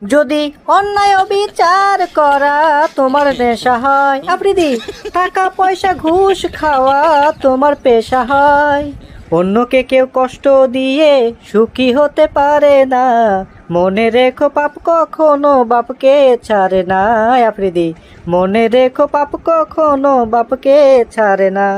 যদি অন্যায় বিচার করা তোমার নেশা হয় আফ্রিদি, টাকা পয়সা ঘুষ খাওয়া তোমার পেশা হয়, অন্যকে কেউ কষ্ট দিয়ে সুখী হতে পারে না, মনে রেখো পাপ কখনো বাপকে ছাড়ে না আফ্রিদি, মনে রেখো পাপ কখনো বাপকে ছাড়ে না।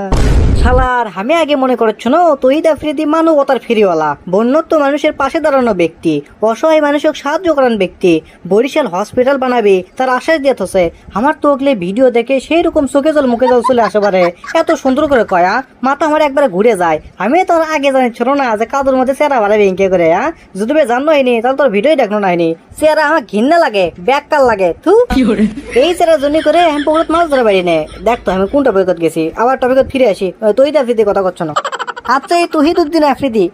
শালার আমি আগে মনে করছ না তুই আফ্রিদি মানবতার ফেরিওয়ালা, বন্যত্ব মানুষের পাশে দাঁড়ানো ব্যক্তি, অসহায় মানুষকে সাহায্য করান ব্যক্তি, বরিশাল হসপিটাল বানাবি তার আশ্বাস দিয়ে থসে। আমার তো ওগুলো ভিডিও দেখে সেই রকম চোখে জল মুখে জল চলে আসে পারে, এত সুন্দর করে কয়া মাথা আমার একবারে ঘুরে যায়। আমি তো আগে জানিছিল না যে কাদের মধ্যে চেহারা বাড়াবে ইনকে করে, যদি জানো হয়নি তাহলে তোর ভিডিও দেখো নাইনি। চেহারা আমার ঘৃণা লাগে, ব্যাককাল লাগে থু। এই চেহারা জন্য করে আমি পুকুরত মাছ ধরে পারি না। দেখতো আমি কোনটা বইকত গেছি, আবার টপিকত ফিরে আসি। তুই আফ্রিদি কথা করছো না। আচ্ছা এই তুহিদুদ্দিন আফ্রিদি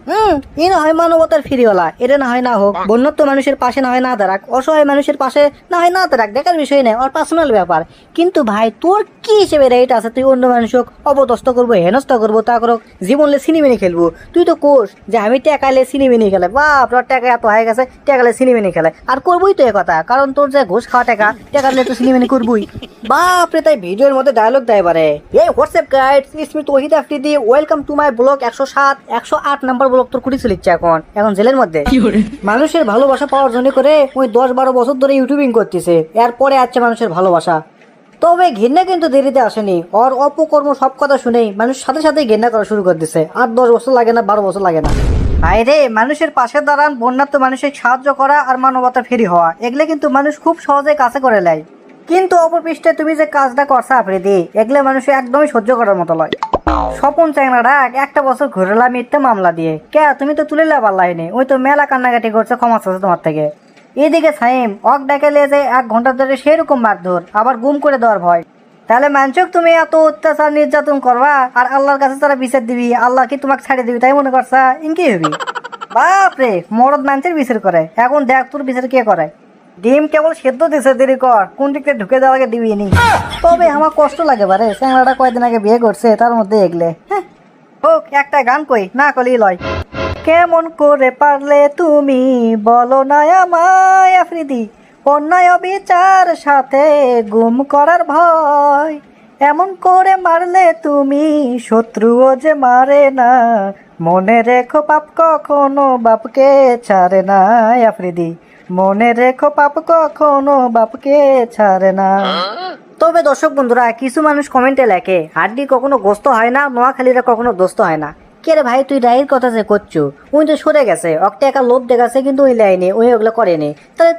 এ না হয় মানবতার ফিরিওয়ালা, এটা না হয় না হোক, বন্যত্ব মানুষের পাশে না হয় না দাঁড়াক, অসহায় মানুষের পাশে না হয় না দাঁড়াক, দেখার বিষয় নেই, ওর পার্সোনাল ব্যাপার। কিন্তু ভাই তোর কি হিসেবে রাইট আছে তুই অন্য মানুষক অবদস্ত করবো, হেনস্থ করবো, তা করো জীবনলে সিনেমিনি খেলবো? তুই তো কোষ যে আমি টেকাইলে সিনেমিনি খেলে, বাপ টাকা এত হয়ে গেছে টেকালে সিনেমিনি খেলে, আর করবোই তো এ কথা, কারণ তোর যে ঘুষ খাওয়া টেকালে তো সিনেমিনি করবোই বাপরে। তাই ভিডিওর মধ্যে ডায়লগ দেয় পারে, এই WhatsApp guides it's me Tauhid Afridi, welcome to my vlog 107 108 number vlog তোর কুড়ি চলিচ্ছে এখন জেলের মধ্যে। মানুষের ভালোবাসা পাওয়ার জন্য করে ওই 10-12 বছর ধরে ইউটিউবিং করতেছে, এরপরে আছে মানুষের ভালোবাসা। তবে ঘৃণা কিন্তু দেরিতে আসেনি, ওর অপকর্ম সব কথা শুনেই মানুষ সাথে সাথে ঘৃণা করা শুরু করে দিছে। আর 10 বছর লাগে না, 12 বছর লাগে না। আরে মানুষের পাশে দাঁড়ান, বন্যাত্ম মানুষের সাহায্য করা আর মানবতা ফেরি হওয়া, এগুলো কিন্তু মানুষ খুব সহজে কাছে করে নেয়। কিন্তু অপর পৃষ্ঠে তুমি যে কাজটা করছো আফ্রিদি, এগুলো মানুষের একদমই সহ্য করার মতো লয়। স্বপন চ্যাংড়াটা একটা বছর ঘুরেলা মিথ্যা মামলা দিয়ে, কে তুমি তো তুলে লেবার লাইনে, ওই তো মেলা কান্নাকাটি করছে, ক্ষমা চাচ্ছে তোমার থেকে। এদিকে সাইম অক ডাকালে যে 1 ঘন্টা ধরে সেরকম মারধর, আবার গুম করে দেওয়ার ভয়। তাহলে মানছক তুমি এত অত্যাচার নির্যাতন করবা আর আল্লাহর কাছে তারা বিচার দিবি, আল্লাহ কি তোমাকে ছাড়িয়ে দিবি তাই মনে করছা? ইনকি হবি বাপরে, মরদ মানুষের বিচার করে, এখন দেখ তোর বিচার কে করে। ডিম কেবল সেদ্ধ দিছে, দেরি কর, কোন দিকটা ঢুকে দেওয়া আগে দিবি নি। তবে আমার কষ্ট লাগে বারে, চ্যাংড়াটা কয়েকদিন আগে বিয়ে করছে, তার মধ্যে এগলে হোক একটা গান কই না কলি লয়। কেমন করে পারলে তুমি বলো না আমায় আফ্রিদি, অন্যায় অবিচার সাথে গুম করার ভয়, এমন করে মারলে তুমি শত্রুও যে মারে না, মনে রেখো পাপ কখনো বাপকে ছাড়ে না আফ্রিদি, মনে রেখো পাপ কখনো বাপকে ছাড়ে না। তবে দর্শক বন্ধুরা, কিছু মানুষ কমেন্টে লেখে হাড্ডি কখনো গোস্ত হয় না, নোয়াখালীরা কখনো দোস্ত হয় না। কে রে ভাই তুই রায়ের কথা যে করছো, উনি তো সরে গেছে, অক্টে একা লোভ দেখাচ্ছে কিন্তু ওই লাইনে ওই ওগুলো করেনি, তাহলে তুই